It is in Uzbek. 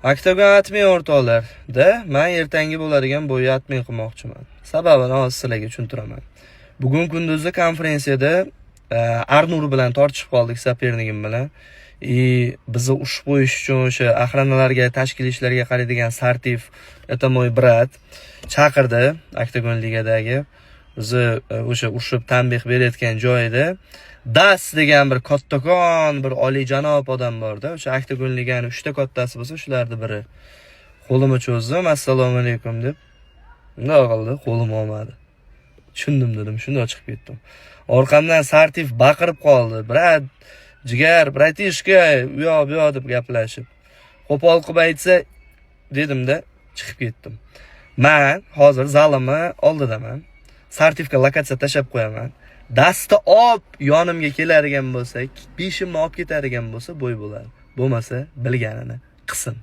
Oktagon atmay o'rtoqlarda men ertangi bo'ladigan bo'yi atmay qilmoqchiman. Sababini hozir sizlarga tushuntiraman. Bugun kunduzgi konferensiyada Arnur bilan tortishib qoldik, sapernigim bilan. Bizni ushib qo'yish uchun o'sha охраналарga, tashkil ishlarga qaraydigan Sartif, это мой брат, chaqirdi Oktagon ligadagi. Bizni o'sha ushib tanbeh berayotgan joyida Das degan bir kattakon, bir oliyjanob odam bor-da. O'sha Oktagon liganing 3 ta kattasi bo'lsa, shularning biri. Qo'limni cho'zdim, assalomu alaykum deb. Bunday qildi, qo'lim olmadi. Tushundim dedim, shunday chiqib ketdim. Orqamdan Sartif baqirib qoldi. Brat, jigar, bratishka, u yoq deb gaplashib. Qo'pol qilib aytsa dedim-da, chiqib ketdim. Men hozir zalimni oldidaman. Sartifga lokatsiya tashab qo'yaman. Dasta yonimga keladigan bo'lsa, beshimni olib ketadigan bo'lsa, bo'y bo'ladi. Bo'lmasa, bilganini qilsin.